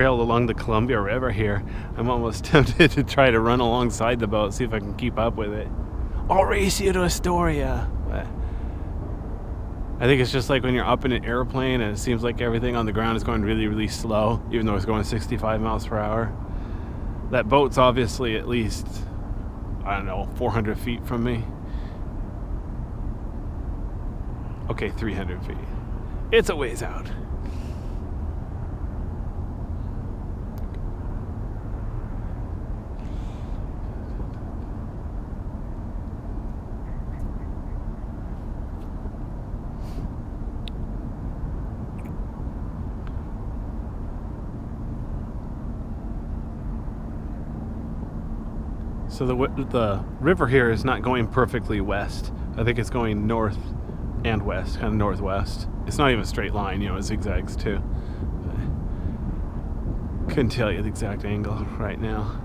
Trail along the Columbia River here. I'm almost tempted to try to run alongside the boat, see if I can keep up with it. I'll race you to Astoria. But I think it's just like when you're up in an airplane and it seems like everything on the ground is going really, really slow, even though it's going 65 miles per hour. That boat's obviously at least, I don't know, 400 feet from me. Okay, 300 feet. It's a ways out. So the river here is not going perfectly west. I think it's going north and west, kind of northwest. It's not even a straight line, you know, it zigzags too. Couldn't tell you the exact angle right now,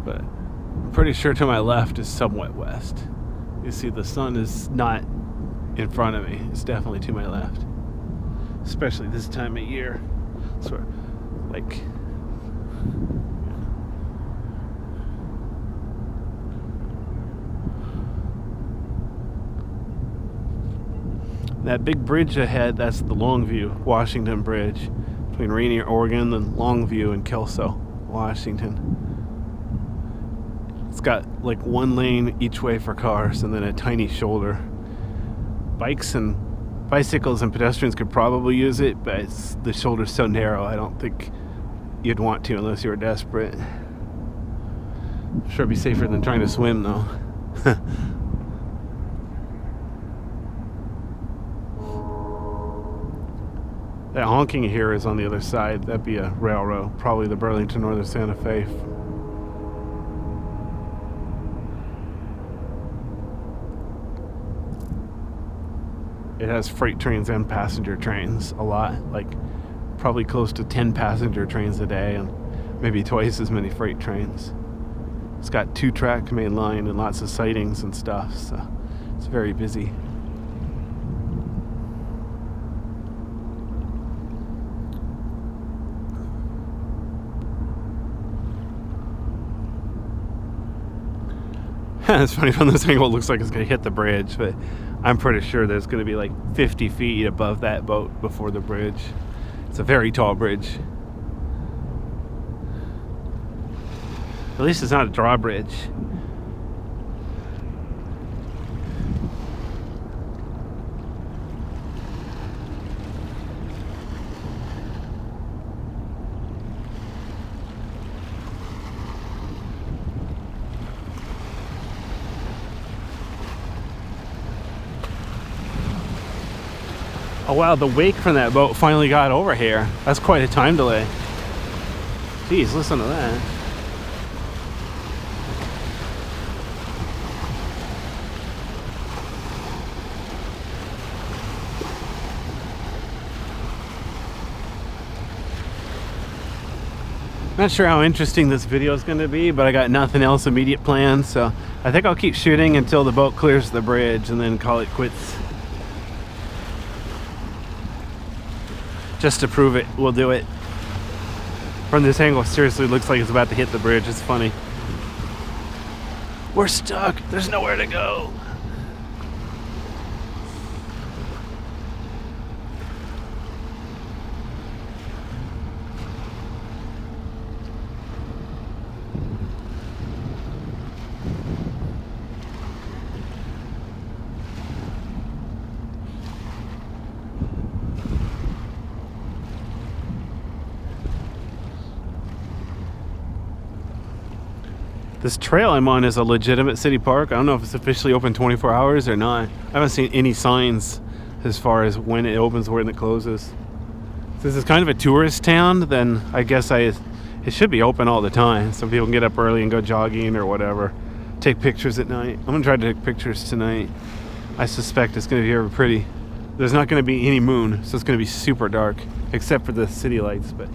but I'm pretty sure to my left is somewhat west. You see the sun is not in front of me. It's definitely to my left, especially this time of year. Sort of like, that big bridge ahead, that's the Longview, Washington Bridge, between Rainier, Oregon, and Longview and Kelso, Washington. It's got like one lane each way for cars and then a tiny shoulder. Bicycles and pedestrians could probably use it, but the shoulder's so narrow, I don't think you'd want to unless you were desperate. I'm sure it'd be safer than trying to swim though. That honking here is on the other side. That'd be a railroad, probably the Burlington Northern Santa Fe. It has freight trains and passenger trains a lot, like probably close to 10 passenger trains a day and maybe twice as many freight trains. It's got 2-track main line and lots of sidings and stuff, so it's very busy. It's funny, from this angle it looks like it's going to hit the bridge, but I'm pretty sure there's going to be like 50 feet above that boat before the bridge. It's a very tall bridge. At least it's not a drawbridge. Oh wow, the wake from that boat finally got over here. That's quite a time delay. Jeez, listen to that. Not sure how interesting this video is going to be, but I got nothing else immediate planned, so I think I'll keep shooting until the boat clears the bridge and then call it quits. Just to prove it, we'll do it. From this angle, seriously, looks like it's about to hit the bridge. It's funny. We're stuck. There's nowhere to go. This trail I'm on is a legitimate city park. I don't know if it's officially open 24 hours or not. I haven't seen any signs as far as when it opens, when it closes. Since it's kind of a tourist town, then I guess it should be open all the time. So people can get up early and go jogging or whatever. Take pictures at night. I'm gonna try to take pictures tonight. I suspect it's gonna be very pretty. There's not gonna be any moon, so it's gonna be super dark, except for the city lights, but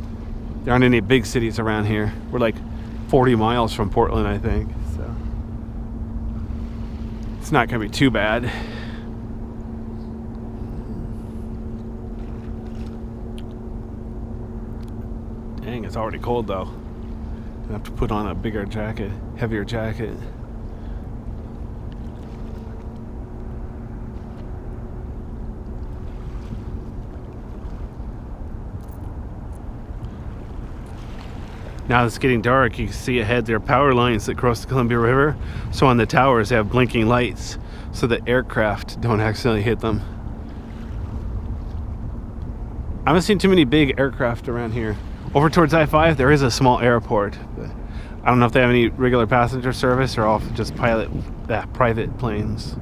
there aren't any big cities around here. We're like 40 miles from Portland, I think, so it's not gonna be too bad. Dang, it's already cold though. I have to put on a bigger jacket, heavier jacket. Now it's getting dark, you can see ahead there are power lines that cross the Columbia River. So on the towers they have blinking lights so that aircraft don't accidentally hit them. I haven't seen too many big aircraft around here. Over towards I-5 there is a small airport. But I don't know if they have any regular passenger service or all just private planes.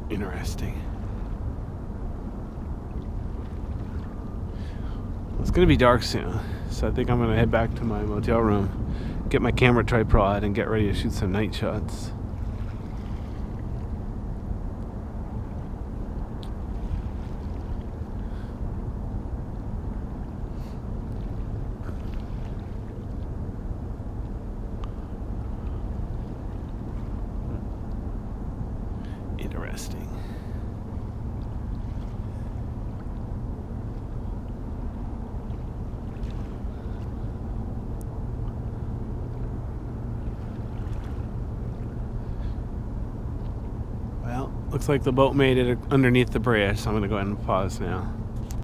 Interesting. It's gonna be dark soon, so I think I'm gonna head back to my motel room, get my camera tripod, and get ready to shoot some night shots. Interesting. Well, looks like the boat made it underneath the bridge, so I'm going to go ahead and pause now.